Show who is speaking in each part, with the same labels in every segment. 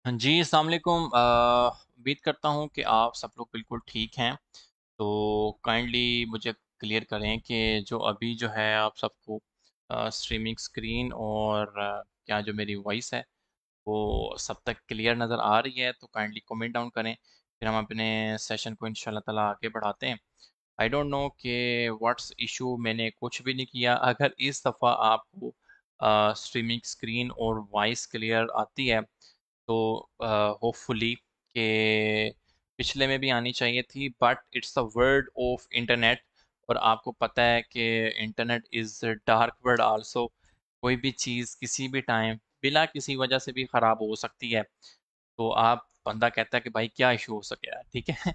Speaker 1: जी, अस्सलाम वालेकुम। उम्मीद करता हूँ कि आप सब लोग बिल्कुल ठीक हैं। तो काइंडली मुझे क्लियर करें कि जो अभी जो है आप सबको स्ट्रीमिंग स्क्रीन और क्या जो मेरी वॉइस है वो सब तक क्लियर नज़र आ रही है, तो काइंडली कमेंट डाउन करें। फिर हम अपने सेशन को इंशाल्लाह ताला आगे बढ़ाते हैं। आई डोंट नो कि व्हाट्स इशू, मैंने कुछ भी नहीं किया। अगर इस दफ़ा आपको स्ट्रीमिंग स्क्रीन और वॉइस क्लियर आती है तो होपफुली कि पिछले में भी आनी चाहिए थी, but it's the word of internet. और आपको पता है कि internet is dark word also. कोई भी चीज़ किसी भी टाइम बिना किसी वजह से भी ख़राब हो सकती है। तो आप बंदा कहता है कि भाई क्या इशू हो सके यार, ठीक है।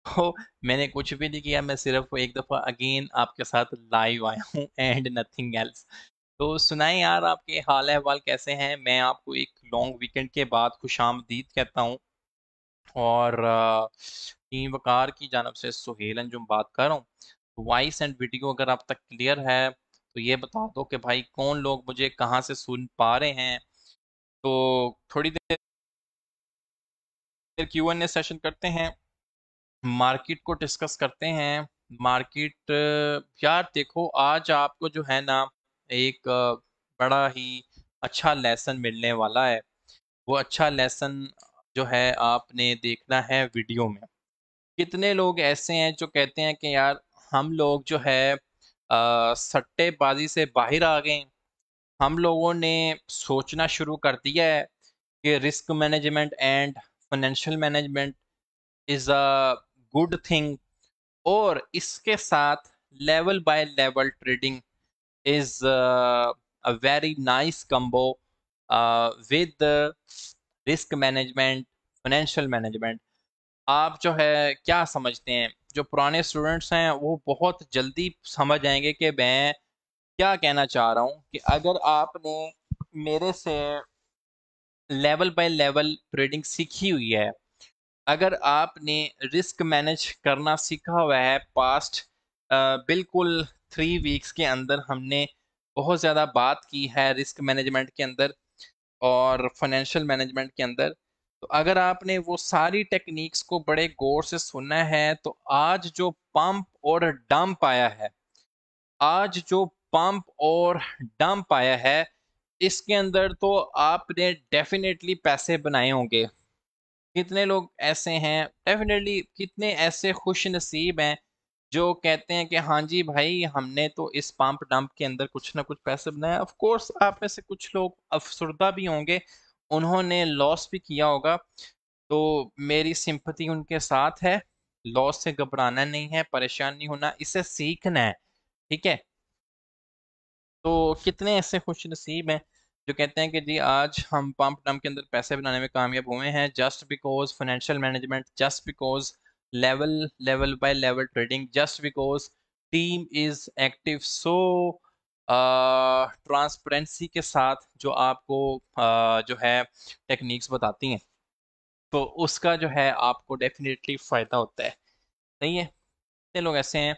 Speaker 1: तो मैंने कुछ भी नहीं किया, मैं सिर्फ एक दफ़ा अगेन आपके साथ लाइव आया हूँ एंड नथिंग एल्स। तो सुनाएं यार, आपके हाल अहवाल कैसे हैं? मैं आपको एक लॉन्ग वीकेंड के बाद खुशामदीद कहता हूँ। और टीम वकार की जानब से सुहेल अंजुम बात कर रहा हूँ। वॉइस एंड वीडियो अगर आप तक क्लियर है तो ये बता दो कि भाई कौन लोग मुझे कहाँ से सुन पा रहे हैं। तो थोड़ी देर क्यू एन ए सेशन करते हैं, मार्केट को डिस्कस करते हैं। मार्केट यार देखो, आज आपको जो है ना एक बड़ा ही अच्छा लेसन मिलने वाला है। वो अच्छा लेसन जो है आपने देखना है वीडियो में। कितने लोग ऐसे हैं जो कहते हैं कि यार हम लोग जो है सट्टेबाजी से बाहर आ गए। हम लोगों ने सोचना शुरू कर दिया है कि risk management and financial management is a good thing. और इसके साथ level by level trading is a very nice combo with risk management, financial management. आप जो है क्या समझते हैं? जो पुराने स्टूडेंट्स हैं वो बहुत जल्दी समझ जाएंगे कि मैं क्या कहना चाह रहा हूँ। कि अगर आपने मेरे से लेवल बाय लेवल ट्रेडिंग सीखी हुई है, अगर आपने रिस्क मैनेज करना सीखा हुआ है पास्ट बिल्कुल 3 वीक्स के अंदर हमने बहुत ज़्यादा बात की है रिस्क मैनेजमेंट के अंदर और फाइनेंशियल मैनेजमेंट के अंदर। तो अगर आपने वो सारी टेक्निक्स को बड़े गौर से सुनना है तो आज जो पंप और डंप आया है, आज जो पंप और डंप आया है, इसके अंदर तो आपने डेफिनेटली पैसे बनाए होंगे। कितने लोग ऐसे हैं, डेफिनेटली कितने ऐसे खुश नसीब हैं जो कहते हैं कि हाँ जी भाई, हमने तो इस पंप डंप के अंदर कुछ ना कुछ पैसे बनाए। ऑफ कोर्स आप में से कुछ लोग अफसुर्दा भी होंगे, उन्होंने लॉस भी किया होगा। तो मेरी सिंपथी उनके साथ है। लॉस से घबराना नहीं है, परेशान नहीं होना, इसे सीखना है, ठीक है। तो कितने ऐसे खुश नसीब हैं जो कहते हैं कि जी आज हम पंप डंप के अंदर पैसे बनाने में कामयाब हुए हैं, just because financial management, just because level level by level trading, just because team is active. So transparency के साथ जो आपको जो है टेक्निक्स बताती हैं, तो उसका जो है आपको डेफिनेटली फ़ायदा होता है। सही है। कितने लोग ऐसे हैं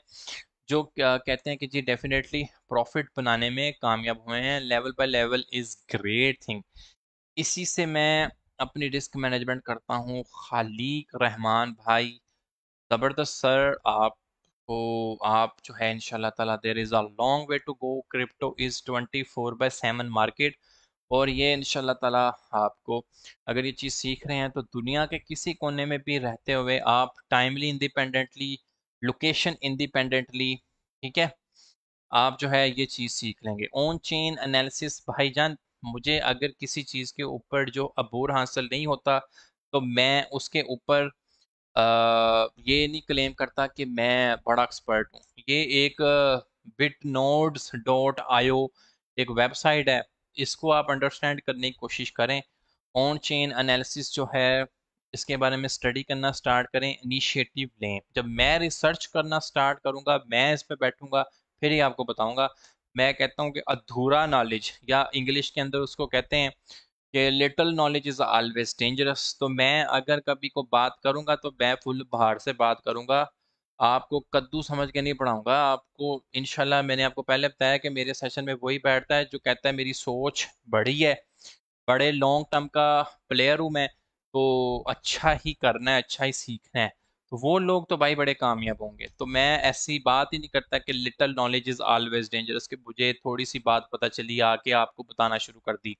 Speaker 1: जो कहते हैं कि जी डेफिनेटली प्रॉफिट बनाने में कामयाब हुए हैं। Level by level is great thing. इसी से मैं अपनी रिस्क मैनेजमेंट करता हूँ। खालिक रहमान भाई, ज़बरदस्त सर। आपको आप जो है इंशाल्लाह ताला, there is a long way to go. Crypto is 24/7 market. और ये इंशाल्लाह ताला आपको, अगर ये चीज़ सीख रहे हैं तो दुनिया के किसी कोने में भी रहते हुए आप टाइमली इंडिपेंडेंटली, लोकेशन इंडिपेंडेंटली, ठीक है, आप जो है ये चीज़ सीख लेंगे। ऑन चेन एनालिसिस भाईजान, मुझे अगर किसी चीज़ के ऊपर जो अबूर हासिल नहीं होता तो मैं उसके ऊपर ये नहीं क्लेम करता कि मैं बड़ा एक्सपर्ट हूँ। ये एक bitnodes.io एक वेबसाइट है, इसको आप अंडरस्टैंड करने की कोशिश करें। ऑन चेन एनालिसिस जो है, इसके बारे में स्टडी करना स्टार्ट करें, इनिशिएटिव लें। जब मैं रिसर्च करना स्टार्ट करूँगा, मैं इस पे बैठूंगा, फिर ही आपको बताऊंगा। मैं कहता हूँ कि अधूरा नॉलेज, या इंग्लिश के अंदर उसको कहते हैं कि little knowledge is always dangerous. तो मैं अगर कभी को बात करूंगा तो मैं फुल बाहर से बात करूंगा। आपको कद्दू समझ के नहीं पढ़ाऊंगा आपको। इंशाल्लाह मैंने आपको पहले बताया कि मेरे सेशन में वही बैठता है जो कहता है मेरी सोच बड़ी है, बड़े लॉन्ग टर्म का प्लेयर हूँ मैं। तो अच्छा ही करना है, अच्छा ही सीखना है, तो वो लोग तो भाई बड़े कामयाब होंगे। तो मैं ऐसी बात ही नहीं करता कि little knowledge is always dangerous, कि मुझे थोड़ी सी बात पता चली आके आपको बताना शुरू कर दी,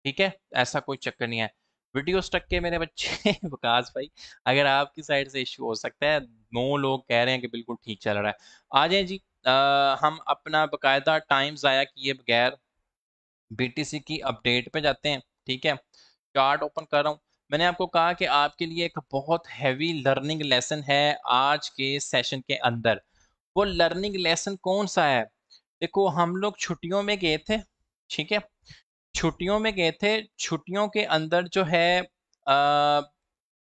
Speaker 1: ठीक है, ऐसा कोई चक्कर नहीं है। वीडियो स्टक के मेरे बच्चे विकास भाई, अगर आपकी साइड से इश्यू हो सकता है, 9 लोग कह रहे हैं कि बिल्कुल ठीक चल रहा है। आ जाए जी, हम अपना बकायदा टाइम ज़ाया किए बगैर बीटीसी की अपडेट पे जाते हैं, ठीक है। चार्ट ओपन कर रहा हूँ। मैंने आपको कहा कि आपके लिए एक बहुत हैवी लर्निंग लेसन है आज के सेशन के अंदर। वो लर्निंग लेसन कौन सा है? देखो, हम लोग छुट्टियों में गए थे, ठीक है, छुट्टियों में गए थे। छुट्टियों के अंदर जो है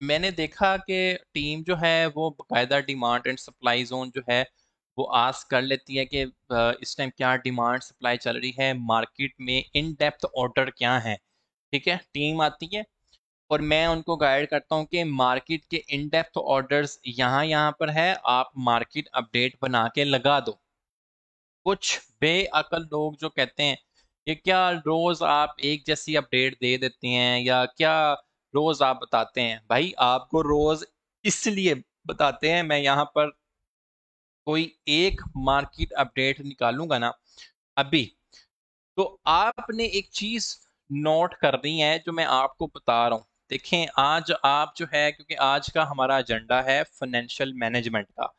Speaker 1: मैंने देखा कि टीम जो है वो बकायदा डिमांड एंड सप्लाई जोन जो है वो आस्क कर लेती है कि इस टाइम क्या डिमांड सप्लाई चल रही है मार्केट में, इन डेप्थ ऑर्डर क्या है, ठीक है। टीम आती है और मैं उनको गाइड करता हूँ कि मार्केट के इन डेप्थ ऑर्डर्स यहाँ यहाँ पर है, आप मार्केट अपडेट बना के लगा दो। कुछ बेअकल लोग जो कहते हैं कि क्या रोज आप एक जैसी अपडेट दे देते हैं, या क्या रोज आप बताते हैं? भाई आपको रोज इसलिए बताते हैं, मैं यहाँ पर कोई एक मार्केट अपडेट निकालूंगा ना अभी, तो आपने एक चीज नोट करनी है जो मैं आपको बता रहा हूँ। देखें, आज आप जो है, क्योंकि आज का हमारा एजेंडा है फाइनेंशियल मैनेजमेंट का,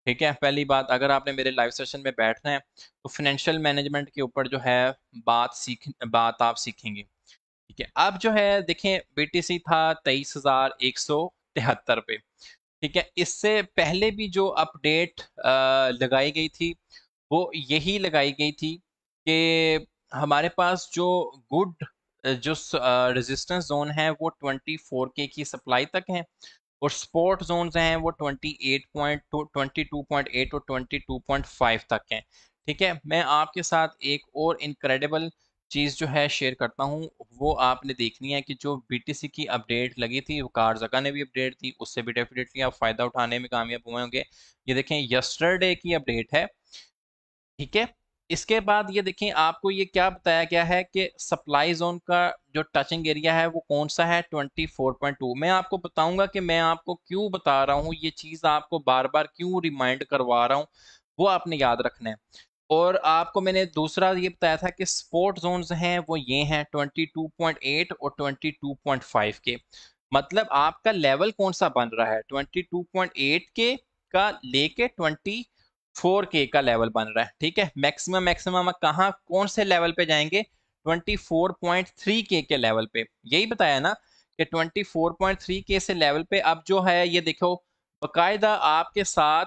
Speaker 1: ठीक है। पहली बात, अगर आपने मेरे लाइव सेशन में बैठना है तो फाइनेंशियल मैनेजमेंट के ऊपर जो है बात आप सीखेंगे, ठीक है। अब जो है देखें, बीटीसी था 23,173 पे, ठीक है। इससे पहले भी जो अपडेट लगाई गई थी वो यही लगाई गई थी कि हमारे पास जो गुड जो रेजिस्टेंस जोन है वो 24K की सप्लाई तक है, और स्पोर्ट जोन्स हैं वो 22.8 और 22.5 तक हैं, ठीक है। मैं आपके साथ एक और इनक्रेडिबल चीज़ जो है शेयर करता हूँ, वो आपने देखनी है कि जो बीटीसी की अपडेट लगी थी, वो कारजका ने भी अपडेट दी, उससे भी डेफिनेटली आप फ़ायदा उठाने में कामयाब हुए होंगे। ये देखें, यस्टरडे की अपडेट है, ठीक है। इसके बाद ये देखें, आपको ये क्या बताया गया है कि सप्लाई जोन का जो टचिंग एरिया है वो कौन सा है, 24.2। मैं आपको बताऊंगा कि मैं आपको क्यों बता रहा हूँ, ये चीज़ आपको बार बार क्यों रिमाइंड करवा रहा हूँ, वो आपने याद रखना है। और आपको मैंने दूसरा ये बताया था कि स्पोर्ट जोन्स हैं वो ये हैं 22.8 और 22.5 के। मतलब आपका लेवल कौन सा बन रहा है, 22.8 के का लेके 24K का लेवल बन रहा है, ठीक है। मैक्सिमम मैक्सिमम कहाँ कौन से लेवल पे जाएंगे, 24.3K के लेवल पे। यही बताया ना कि 24.3K से लेवल पे अब जो है ये देखो, बकायदा आपके साथ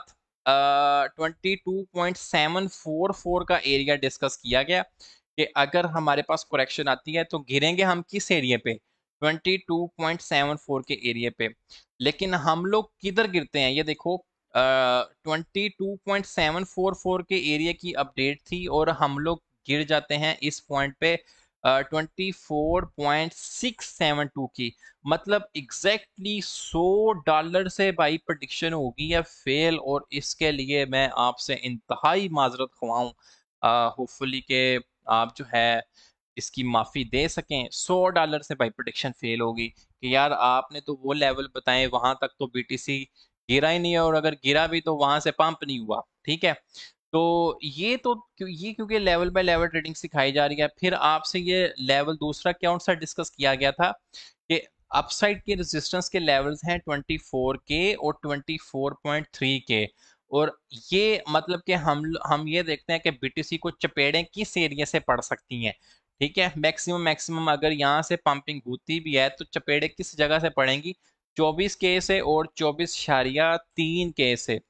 Speaker 1: 22.744 का एरिया डिस्कस किया गया कि अगर हमारे पास करेक्शन आती है तो गिरेंगे हम किस एरिया पे, 22.74 के एरिया पे। लेकिन हम लोग किधर गिरते हैं, ये देखो, 22.744 के एरिया की अपडेट थी और हम लोग गिर जाते हैं इस पॉइंट पे 24.672 की। मतलब एग्जैक्टली $100 से भाई प्रडिक्शन होगी या फेल, और इसके लिए मैं आपसे इंतहाई माजरत ख्वाऊं, होपफुली के आप जो है इसकी माफ़ी दे सकें। $100 से भाई प्रोडिक्शन फेल होगी कि यार आपने तो वो लेवल बताए, वहां तक तो बीटीसी गिरा ही नहीं है, और अगर गिरा भी तो वहां से पंप नहीं हुआ, ठीक है। तो ये तो ये क्योंकि लेवल बाय लेवल ट्रेडिंग सिखाई जा रही है। फिर आपसे ये लेवल दूसरा कौन सा डिस्कस किया गया था कि अपसाइड के रेजिस्टेंस के लेवल्स हैं 24K और 24.3K, और ये मतलब कि हम ये देखते हैं कि बीटीसी को चपेड़ें किस एरिया से पड़ सकती हैं, ठीक है। मैक्सिमम मैक्सिमम अगर यहाँ से पंपिंग होती भी है तो चपेड़े किस जगह से पड़ेंगी, 24K से और 24.3K से।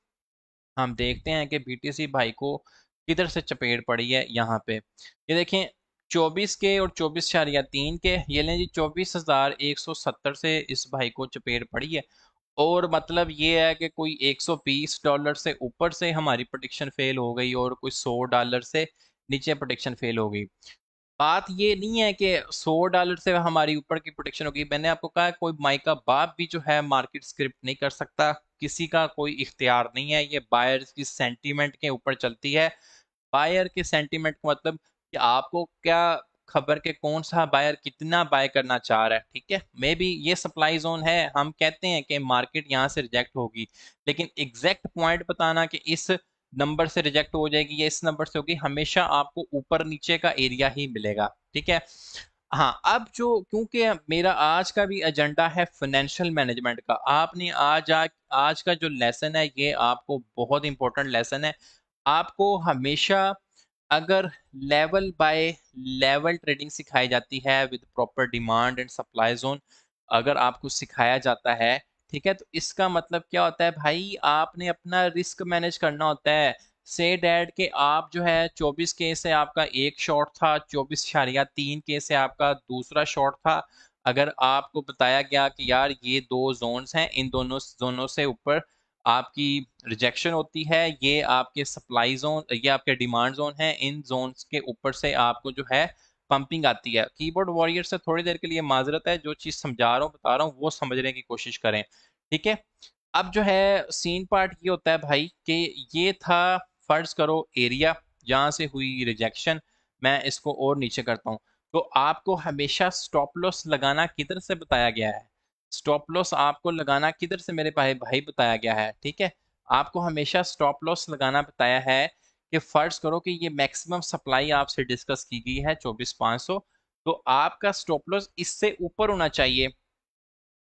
Speaker 1: हम देखते हैं कि बीटीसी भाई को किधर से चपेट पड़ी है यहाँ पे, ये देखें, 24K और 24.3K, ये लें जी 24,170 से इस भाई को चपेट पड़ी है। और मतलब ये है कि कोई $120 से ऊपर से हमारी प्रोडिक्शन फेल हो गई, और कोई $100 से नीचे प्रोडिक्शन फेल हो गई। बात ये नहीं है कि $100 से हमारी ऊपर की प्रोटेक्शन होगी। मैंने आपको कहा कोई माई का बाप भी जो है मार्केट स्क्रिप्ट नहीं कर सकता, किसी का कोई इख्तियार नहीं है, ये बायर्स की सेंटीमेंट के ऊपर चलती है। बायर के सेंटीमेंट का मतलब कि आपको क्या खबर के कौन सा बायर कितना बाय करना चाह रहा है, ठीक है। मे बी ये सप्लाई जोन है, हम कहते हैं कि मार्केट यहाँ से रिजेक्ट होगी, लेकिन एग्जैक्ट पॉइंट बताना कि इस नंबर से रिजेक्ट हो जाएगी या इस नंबर से होगी, हमेशा आपको ऊपर नीचे का एरिया ही मिलेगा, ठीक है। हाँ, अब जो क्योंकि मेरा आज का भी एजेंडा है फाइनेंशियल मैनेजमेंट का, आपने आज का जो लेसन है ये आपको बहुत इंपॉर्टेंट लेसन है। आपको हमेशा अगर लेवल बाय लेवल ट्रेडिंग सिखाई जाती है with proper demand and supply zone, अगर आपको सिखाया जाता है, ठीक है, तो इसका मतलब क्या होता है भाई, आपने अपना रिस्क मैनेज करना होता है। से डैट के आप जो है 24 के से आपका एक शॉट था, 24.3 के से आपका दूसरा शॉट था। अगर आपको बताया गया कि यार ये दो जोन्स हैं, इन दोनों जोनों से ऊपर आपकी रिजेक्शन होती है, ये आपके सप्लाई जोन, ये आपके डिमांड जोन है, इन जोन्स के ऊपर से आपको जो है पंपिंग आती है। कीबोर्ड वॉरियर से थोड़ी देर के लिए माजरत है, जो चीज़ समझा रहा हूँ बता रहा हूँ वो समझने की कोशिश करें, ठीक है। अब जो है सीन पार्ट ये होता है भाई कि ये था, फर्ज करो एरिया जहाँ से हुई रिजेक्शन, मैं इसको और नीचे करता हूँ। तो आपको हमेशा स्टॉप लॉस लगाना किधर से बताया गया है, स्टॉप लॉस आपको लगाना किधर से मेरे भाई भाई बताया गया है, ठीक है। आपको हमेशा स्टॉप लॉस लगाना बताया है कि फर्ज करो कि ये मैक्सिमम सप्लाई आपसे डिस्कस की गई है 24,500, तो आपका स्टॉप लॉस इससे ऊपर होना चाहिए,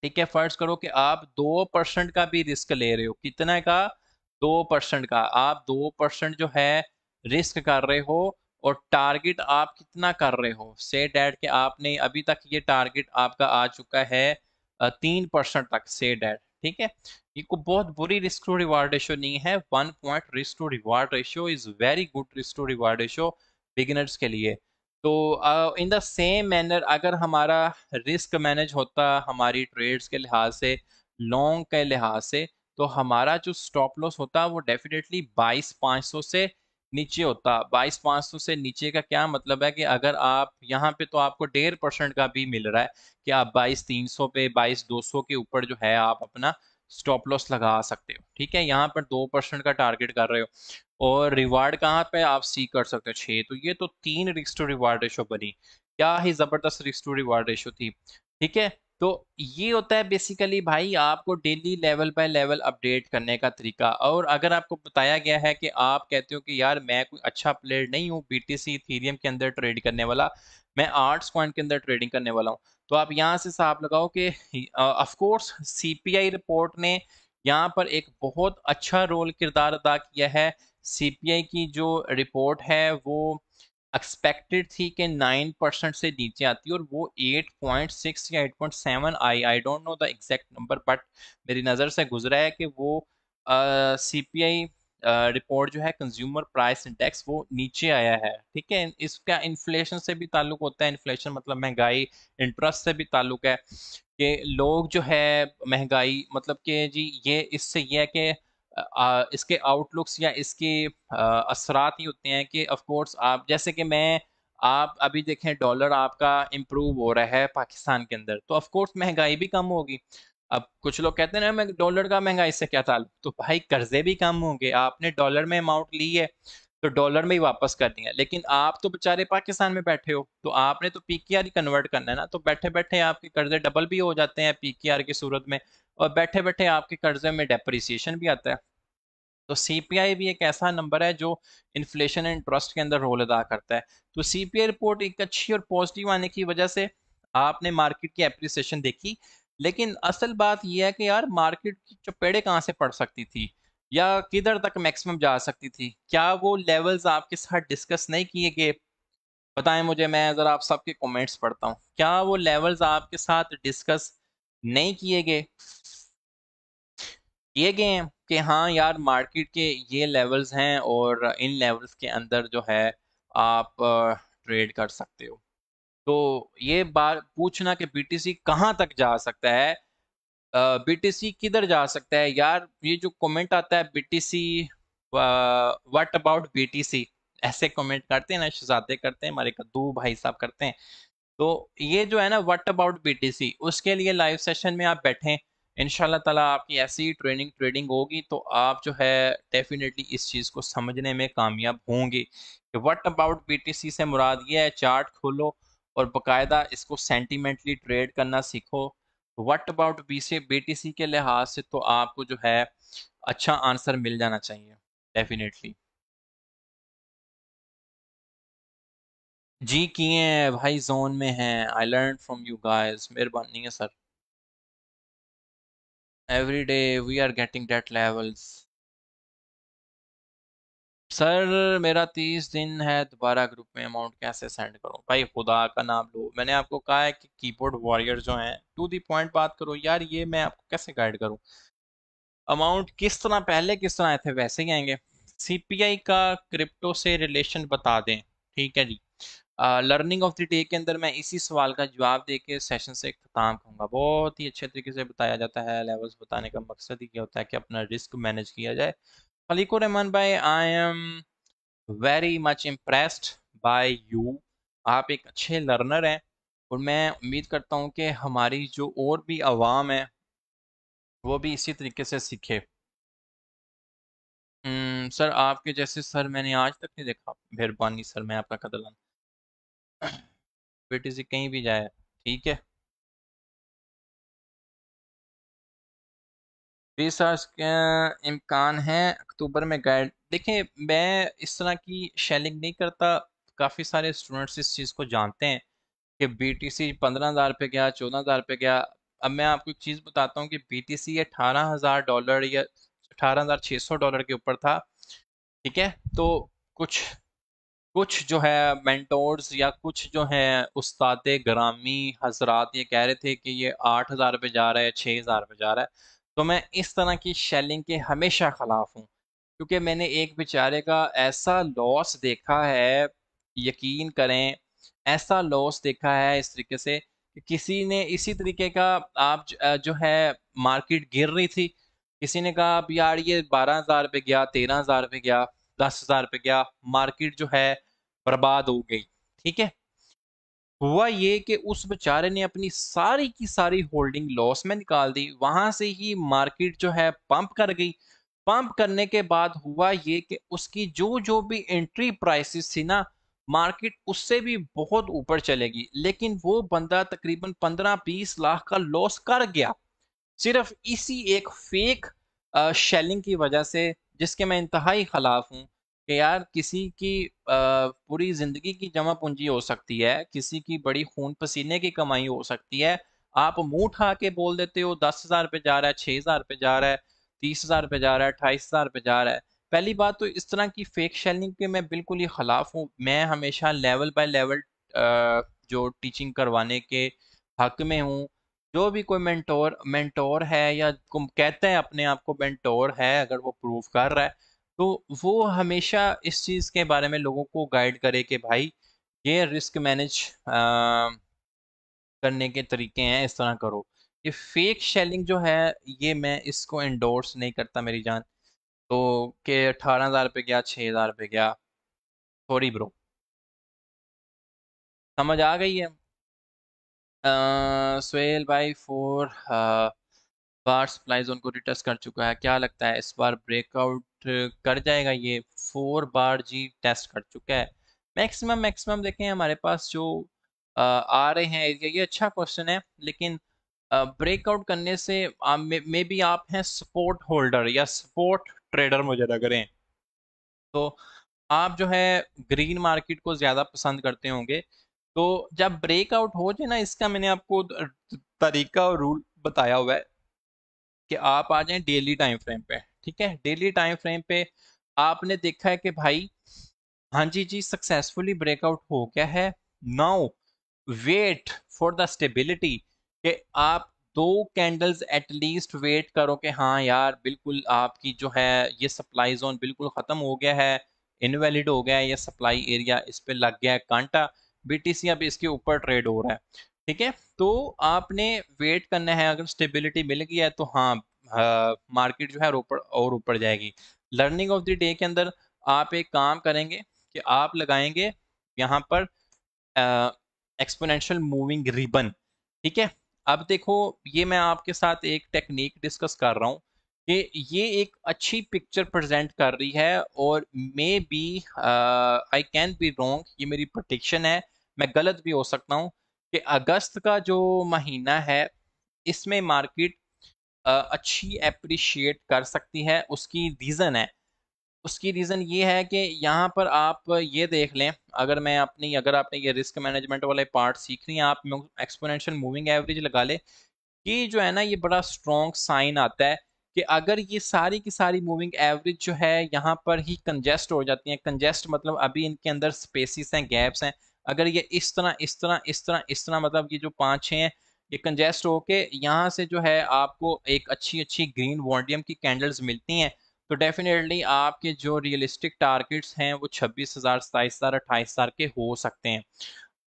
Speaker 1: ठीक है। फर्ज करो कि आप 2% का भी रिस्क ले रहे हो, कितना का, 2% का, आप 2% जो है रिस्क कर रहे हो, और टारगेट आप कितना कर रहे हो, से डैट के आपने अभी तक ये टारगेट आपका आ चुका है 3% तक, से डैट, ठीक है। ये को बहुत बुरी रिस्क टू रिवार्ड रेशियो नहीं है, 1 point risk to reward ratio is very good risk to reward ratio beginners के लिए। तो इन द सेम मैनर अगर हमारा रिस्क मैनेज होता हमारी ट्रेड्स के लिहाज से, लॉन्ग के लिहाज से, तो हमारा जो स्टॉप लॉस होता वो डेफिनेटली 22,500 से नीचे होता। 22,500 से नीचे का क्या मतलब है कि अगर आप यहाँ पे, तो आपको 1.5% का भी मिल रहा है कि आप 22,300 पे, 22,200 के ऊपर जो है आप अपना स्टॉप लॉस लगा सकते हो, ठीक है। यहाँ पर 2% का टारगेट कर रहे हो, और रिवार्ड कहाँ पे आप सी कर सकते हो 6, तो ये तो 3 रिस्क टू रिवार्ड रेशो बनी, क्या ही जबरदस्त रिस्क टू रिवार्ड रेशो थी, ठीक है। तो ये होता है बेसिकली भाई आपको daily level by level update करने का तरीका। और अगर आपको बताया गया है कि आप कहते हो कि यार मैं कोई अच्छा प्लेयर नहीं हूँ बीटीसी इथेरियम के अंदर ट्रेड करने वाला, मैं आर्ट्स कॉइन के अंदर ट्रेडिंग करने वाला हूँ, तो आप यहाँ से हिसाब लगाओ कि ऑफ कोर्स सीपीआई रिपोर्ट ने यहाँ पर एक बहुत अच्छा रोल किरदार अदा किया है। सीपीआई की जो रिपोर्ट है वो एक्सपेक्टेड थी कि 9% से नीचे आती है, और वो 8.6 या 8.7 I don't know the exact number, but मेरी नज़र से गुजरा है कि वो सीपीआई रिपोर्ट जो है कंज्यूमर प्राइस इंडेक्स वो नीचे आया है, ठीक है। इसका इन्फ्लेशन से भी ताल्लुक होता है, इन्फ्लेशन मतलब महंगाई, इंटरेस्ट से भी ताल्लुक है कि लोग जो है महंगाई, मतलब कि जी ये इससे ये है कि इसके आउटलुक्स या इसके असरात ही होते हैं कि ऑफ कोर्स आप जैसे कि मैं, आप अभी देखें डॉलर आपका इम्प्रूव हो रहा है पाकिस्तान के अंदर, तो ऑफ कोर्स महंगाई भी कम होगी। अब कुछ लोग कहते हैं ना मैं डॉलर का महंगाई से क्या ताल्लुक, तो भाई कर्जे भी कम होंगे, आपने डॉलर में अमाउंट ली है तो डॉलर में ही वापस करनी है, लेकिन आप तो बेचारे पाकिस्तान में बैठे हो, तो आपने तो पीकेआर ही कन्वर्ट करना है ना, तो बैठे बैठे आपके कर्जे डबल भी हो जाते हैं पीकेआर की सूरत में, और बैठे बैठे आपके कर्जे में डेप्रिसिएशन भी आता है। तो सीपीआई भी एक ऐसा नंबर है जो इन्फ्लेशन एंड ट्रस्ट के अंदर रोल अदा करता है। तो सीपीआई रिपोर्ट एक अच्छी और पॉजिटिव आने की वजह से आपने मार्केट की एप्रिसिएशन देखी, लेकिन असल बात यह है कि यार मार्केट की चपेड़े कहाँ से पड़ सकती थी, या किधर तक मैक्सिमम जा सकती थी, क्या वो लेवल्स आपके साथ डिस्कस नहीं किए गए, बताएं मुझे, मैं जरा आप सबके कमेंट्स पढ़ता हूँ, क्या वो लेवल्स आपके साथ डिस्कस नहीं किए गए, किए गए हैं कि हाँ यार मार्केट के ये लेवल्स हैं और इन लेवल्स के अंदर जो है आप ट्रेड कर सकते हो। तो ये बात पूछना कि बीटीसी कहाँ तक जा सकता है, बीटीसी किधर जा सकता है, यार ये जो कमेंट आता है बीटीसी, व्हाट अबाउट बीटीसी, ऐसे कमेंट करते हैं ना, शहजादे करते हैं हमारे, कद्दू भाई साहब करते हैं। तो ये जो है ना व्हाट अबाउट बीटीसी, उसके लिए लाइव सेशन में आप बैठें, इंशाल्लाह ताला आपकी ऐसी ट्रेडिंग होगी तो आप जो है डेफिनेटली इस चीज़ को समझने में कामयाब होंगे कि व्हाट अबाउट बीटीसी से मुराद ये है, चार्ट खोलो, और बकायदा इसको सेंटिमेंटली ट्रेड करना सीखो। व्हाट अबाउट बीटीसी के लिहाज से तो आपको जो है अच्छा आंसर मिल जाना चाहिए डेफिनेटली। जी किए हैं भाई, जोन में हैं। I learn from you guys, मेहरबानी है sir. Every day we are getting that levels. Sir मेरा 30 दिन है, दोबारा ग्रुप में अमाउंट कैसे सेंड करूं? भाई खुदा का नाम लो, मैंने आपको कहा है कि कीबोर्ड वॉरियर जो हैं टू दी पॉइंट बात करो यार, ये मैं आपको कैसे गाइड करूं? अमाउंट किस तरह पहले किस तरह आए थे वैसे ही आएंगे। सीपीआई का क्रिप्टो से रिलेशन बता दें, ठीक है जी। लर्निंग ऑफ द डे के अंदर मैं इसी सवाल का जवाब दे के सेशन से इख्तिताम करूंगा। बहुत ही अच्छे तरीके से बताया जाता है, लेवल्स बताने का मकसद ही क्या होता है कि अपना रिस्क मैनेज किया जाए। खलीकुर रहमान भाई, I am very much impressed by you. आप एक अच्छे लर्नर हैं और मैं उम्मीद करता हूँ कि हमारी जो और भी आवाम है वो भी इसी तरीके से सीखे। सर आपके जैसे सर मैंने आज तक नहीं देखा। मेहरबानी सर, मैं आपका कदरदान। बेटी से कहीं भी जाए, ठीक है। 20 का इम्कान है अक्टूबर में गाइड। देखिए मैं इस तरह की शेलिंग नहीं करता। काफ़ी सारे स्टूडेंट्स इस चीज़ को जानते हैं कि बीटीसी 15,000 पे गया, 14,000 पे गया। अब मैं आपको एक चीज़ बताता हूँ कि बीटीसी $18,000 या $18,600 के ऊपर था, ठीक है। तो कुछ कुछ जो है मेंटोर्स या कुछ जो है उस्ताद ग्रामी हजरात ये कह रहे थे कि ये 8,000 पे जा रहा है, 6,000 पे जा रहा है। तो मैं इस तरह की शेलिंग के हमेशा खिलाफ हूँ, क्योंकि मैंने एक बेचारे का ऐसा लॉस देखा है, यकीन करें, ऐसा लॉस देखा है इस तरीके से कि किसी ने इसी तरीके का, जो है मार्केट गिर रही थी, किसी ने कहा अब यार ये 12,000 पे गया, 13,000 पे गया, 10,000 पे गया, मार्केट जो है बर्बाद हो गई, ठीक है। हुआ ये कि उस बेचारे ने अपनी सारी की सारी होल्डिंग लॉस में निकाल दी। वहां से ही मार्केट जो है पंप कर गई। पंप करने के बाद हुआ ये कि उसकी जो जो भी एंट्री प्राइसेस थी ना, मार्केट उससे भी बहुत ऊपर चलेगी, लेकिन वो बंदा तकरीबन 15-20 लाख का लॉस कर गया, सिर्फ इसी एक फेक शेलिंग की वजह से, जिसके मैं इंतहाई खिलाफ हूँ। कि यार किसी की पूरी जिंदगी की जमा पूंजी हो सकती है, किसी की बड़ी खून पसीने की कमाई हो सकती है। आप मुंह उठा के बोल देते हो 10,000 पे जा रहा है, 6,000 पे जा रहा है, 30,000 पे जा रहा है, 28,000 पे जा रहा है। पहली बात तो इस तरह की फेक शेलिंग के मैं बिल्कुल ही खिलाफ हूँ। मैं हमेशा लेवल बाय लेवल जो टीचिंग करवाने के हक में हूँ। जो भी कोई मेंटोर मेंटोर है या कहते हैं अपने आप को मेंटोर है, अगर वो प्रूव कर रहा है तो वो हमेशा इस चीज़ के बारे में लोगों को गाइड करे कि भाई ये रिस्क मैनेज करने के तरीके हैं, इस तरह करो। ये फेक शेलिंग जो है, ये मैं इसको एंडोर्स नहीं करता मेरी जान। तो कि 18,000 पे गया, 6,000 पे गया, सॉरी ब्रो। समझ आ गई है? सुहेल भाई, फोर बार सप्लाई जोन को रिटेस्ट कर चुका है, क्या लगता है इस बार ब्रेकआउट कर जाएगा ये? 4 बार जी टेस्ट कर चुका है। मैक्सिमम मैक्सिमम देखें हमारे पास जो आ रहे हैं एरिया, ये अच्छा क्वेश्चन है, लेकिन ब्रेकआउट करने से मे बी आप हैं सपोर्ट होल्डर या सपोर्ट ट्रेडर मुझे लग रहे हैं, तो आप जो है ग्रीन मार्केट को ज़्यादा पसंद करते होंगे। तो जब ब्रेकआउट हो जाए ना, इसका मैंने आपको तरीका और रूल बताया हुआ है कि आप आ जाएं डेली टाइम फ्रेम पे, ठीक है। डेली टाइम फ्रेम पे आपने देखा है कि भाई हाँ जी जी सक्सेसफुली ब्रेकआउट हो गया है। Now wait for the stability, कि आप 2 कैंडल्स एटलीस्ट वेट करो कि हाँ यार बिल्कुल आपकी जो है ये सप्लाई जोन बिल्कुल ख़त्म हो गया है, इनवैलिड हो गया है, ये सप्लाई एरिया इस पे लग गया है कांटा, बीटीसी अब इसके ऊपर ट्रेड हो रहा है, ठीक है। तो आपने वेट करना है, अगर स्टेबिलिटी मिल गया है तो हाँ, मार्केट जो है और ऊपर जाएगी। लर्निंग ऑफ द डे के अंदर आप एक काम करेंगे कि आप लगाएंगे यहाँ पर एक्सपोनेंशियल मूविंग रिबन, ठीक है। अब देखो, ये मैं आपके साथ एक टेक्निक डिस्कस कर रहा हूँ कि ये एक अच्छी पिक्चर प्रेजेंट कर रही है, और maybe I can be wrong, ये मेरी प्रोडिक्शन है। मैं गलत भी हो सकता हूँ, कि अगस्त का जो महीना है इसमें मार्केट अच्छी अप्रिशिएट कर सकती है। उसकी रीज़न ये है कि यहाँ पर आप ये देख लें, अगर आपने ये रिस्क मैनेजमेंट वाले पार्ट सीख रही हैं, आप एक्सपोनेंशियल मूविंग एवरेज लगा ले। ये जो है ना, ये बड़ा स्ट्रॉन्ग साइन आता है कि अगर ये सारी की सारी मूविंग एवरेज जो है यहाँ पर ही कंजेस्ट हो जाती हैं। कंजेस्ट मतलब अभी इनके अंदर स्पेसिस हैं, गैप्स हैं। अगर ये इस तरह इस तरह इस तरह इस तरह, मतलब ये जो पाँच छः हैं, ये कंजेस्ट होके यहाँ से जो है आपको एक अच्छी अच्छी ग्रीन वॉल्यूम की कैंडल्स मिलती हैं, तो डेफिनेटली आपके जो रियलिस्टिक टारगेट्स हैं वो 26,000, 27,000, 28,000 के हो सकते हैं।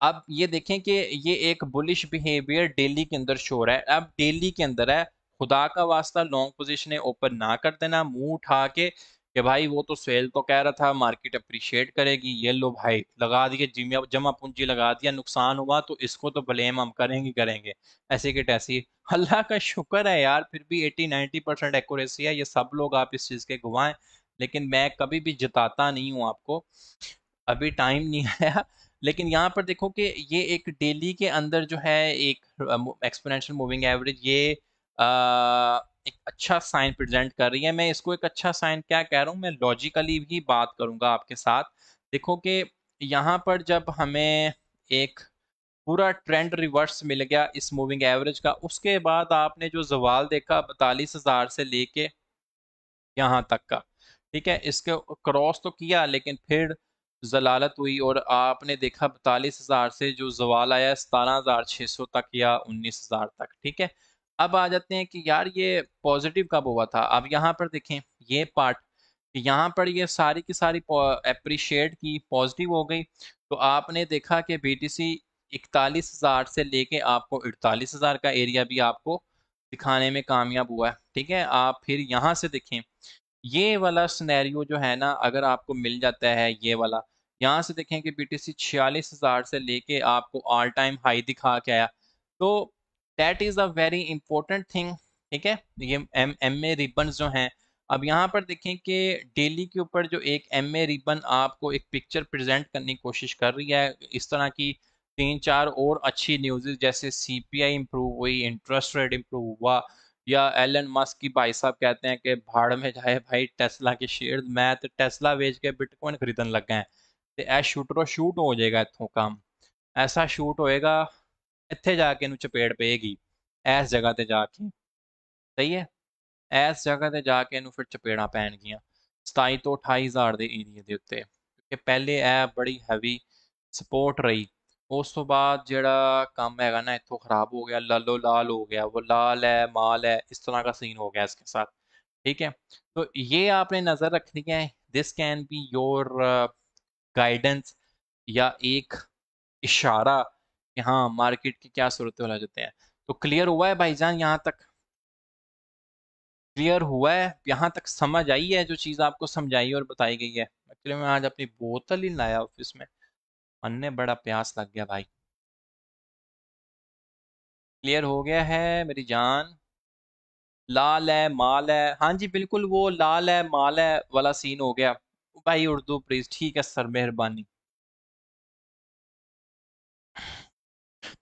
Speaker 1: अब ये देखें कि ये एक बुलिश बिहेवियर डेली के अंदर शो रहा है। अब डेली के अंदर है, खुदा का वास्ता लॉन्ग पोजीशन ओपन ना कर देना मुंह उठा के कि भाई वो तो सेल तो कह रहा था मार्केट अप्रिशिएट करेगी, ये लो भाई लगा दिए जिम्या जमा पूंजी लगा दिया, नुकसान हुआ तो इसको तो ब्लेम हम करेंगे करेंगे, ऐसे कि तैसी। अल्लाह का शुक्र है यार, फिर भी 80-90% एक्यूरेसी है, ये सब लोग आप इस चीज़ के गवाह हैं। लेकिन मैं कभी भी जताता नहीं हूँ आपको, अभी टाइम नहीं आया। लेकिन यहाँ पर देखो कि ये एक डेली के अंदर जो है एक एक्सपोनेंशियल मूविंग एवरेज, ये एक अच्छा साइन प्रेजेंट कर रही है। मैं इसको एक अच्छा साइन क्या कह रहा हूँ, मैं लॉजिकली भी बात करूंगा आपके साथ। देखो कि यहाँ पर जब हमें एक पूरा ट्रेंड रिवर्स मिल गया इस मूविंग एवरेज का, उसके बाद आपने जो जवाल देखा 42,000 से लेके यहाँ तक का, ठीक है, इसके क्रॉस तो किया लेकिन फिर जलालत हुई और आपने देखा 42,000 से जो जवाल आया 17,600 तक या 19,000 तक। ठीक है, अब आ जाते हैं कि यार ये पॉजिटिव कब हुआ था। अब यहाँ पर देखें ये पार्ट, यहाँ पर ये सारी की सारी अप्रिशिएट की, पॉजिटिव हो गई, तो आपने देखा कि बीटीसी 41,000 से लेके आपको 48,000 का एरिया भी आपको दिखाने में कामयाब हुआ है। ठीक है, आप फिर यहाँ से देखें ये वाला सिनेरियो जो है ना, अगर आपको मिल जाता है ये वाला, यहाँ से देखें कि बीटीसी 46,000 से लेके आपको ऑल टाइम हाई दिखा के आया, तो that is a very important thing. ठीक है, ये एम ए रिबन जो हैं, अब यहाँ पर देखें कि डेली के ऊपर जो एक एम ए रिबन आपको एक पिक्चर प्रेजेंट करने की कोशिश कर रही है, इस तरह की तीन चार और अच्छी न्यूज़, जैसे सीपीआई इंप्रूव हुई, इंटरेस्ट रेट इंप्रूव हुआ, या एलन मस्क की भाई साहब कहते हैं कि भाड़ में जाए भाई टेस्ला के शेयर, मैं तो टेस्ला बेच के बिटकॉइन खरीदन लग गए। ਤੇ ਇਹ ਸ਼ੂਟਰੋ ਸ਼ੂਟ ਹੋ ਜਾਏਗਾ ਇੱਥੋਂ ਕੰਮ, ਐਸਾ ਸ਼ੂਟ ਹੋਏਗਾ ਇੱਥੇ ਜਾ ਕੇ ਇਹਨੂੰ ਚਪੇੜ ਪਏਗੀ, ਇਸ ਜਗ੍ਹਾ ਤੇ ਜਾ ਕੇ, ਸਹੀ ਹੈ, ਇਸ ਜਗ੍ਹਾ ਤੇ ਜਾ ਕੇ ਇਹਨੂੰ ਫਿਰ ਚਪੇੜਾਂ ਪੈਣਗੀਆਂ 27 ਤੋਂ 28,000 ਦੇ ਏਰੀਏ ਦੇ ਉੱਤੇ, ਕਿਉਂਕਿ ਪਹਿਲੇ ਇਹ ਬੜੀ ਹੈਵੀ ਸਪੋਰਟ ਰਹੀ। ਉਸ ਤੋਂ ਬਾਅਦ ਜਿਹੜਾ ਕੰਮ हैगा ना इतों ख़राब हो गया, लालो लाल हो गया, वो लाल है माल है, इस तरह का सीन हो गया इसके साथ। ठीक है, तो ये आपने नज़र रखनी है। This can be your guidance या एक इशारा कि हाँ मार्केट की क्या सूरत हो जाते हैं। तो क्लियर हुआ है भाईजान, यहाँ तक क्लियर हुआ है, यहाँ तक समझ आई है जो चीज़ आपको समझाई और बताई गई है। एक्चुअली मैं आज अपनी बोतल ही लाया ऑफिस में, मन ने बड़ा प्यास लग गया भाई। क्लियर हो गया है मेरी जान? लाल है माल है, हाँ जी बिल्कुल वो लाल है माल है वाला सीन हो गया। भाई उर्दू प्लीज, ठीक है सर, मेहरबानी।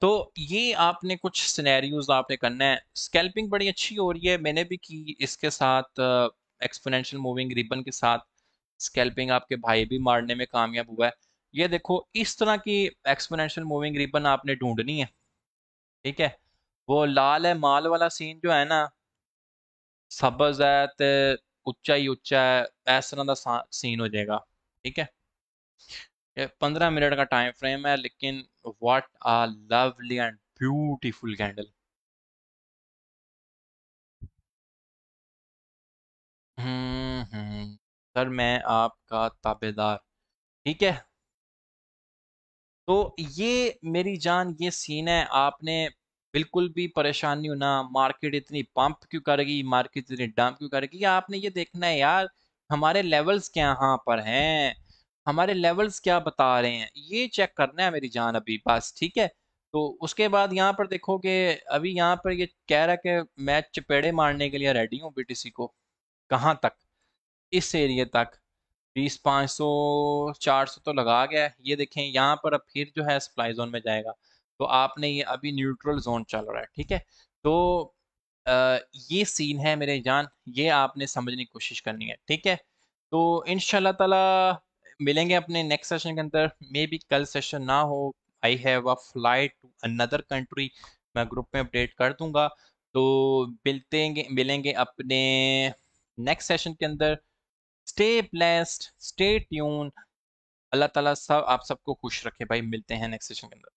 Speaker 1: तो ये आपने कुछ सिनेरियोज आपने करना है। स्कैल्पिंग बड़ी अच्छी हो रही है, मैंने भी की इसके साथ, एक्सपोनेंशियल मूविंग रिबन के साथ स्कैल्पिंग आपके भाई भी मारने में कामयाब हुआ है। ये देखो इस तरह की एक्सपोनेंशियल मूविंग रिबन आपने ढूंढनी है। ठीक है, वो लाल है माल वाला सीन जो है ना, सब्ज है ते उच्चा ही उच्चा है, इस तरह का सीन हो जाएगा। ठीक है, ये 15 मिनट का टाइम फ्रेम है, लेकिन what a lovely and beautiful candle. Sir मैं आपका ताबेदार। ठीक है, तो ये मेरी जान ये सीन है, आपने बिल्कुल भी परेशान नहीं होना। मार्केट इतनी पंप क्यों करेगी, मार्केट इतनी डंप क्यों करेगी, ये आपने ये देखना है यार, हमारे लेवल्स क्या यहाँ पर हैं, हमारे लेवल्स क्या बता रहे हैं, ये चेक करना है मेरी जान अभी बस। ठीक है, तो उसके बाद यहाँ पर देखो कि अभी यहाँ पर ये कह रहा है कि मैं चपेड़े मारने के लिए रेडी हूँ बीटीसी को। कहाँ तक? इस एरिया तक। 20, 500, 400 तो लगा गया है। ये देखें यहाँ पर अब फिर जो है सप्लाई जोन में जाएगा। तो आपने ये अभी न्यूट्रल जोन चल रहा है, ठीक है। तो ये सीन है मेरे जान, ये आपने समझने की कोशिश करनी है, ठीक है। तो इंशाल्लाह ताला मिलेंगे अपने नेक्स्ट सेशन के अंदर। मे बी कल सेशन ना हो, I have a flight to another country, मैं ग्रुप में अपडेट कर दूंगा। तो मिलेंगे अपने नेक्स्ट सेशन के अंदर। Stay blessed, stay tune. अल्लाह ताला सब आप सबको खुश रखे भाई। मिलते हैं नेक्स्ट सेशन के अंदर।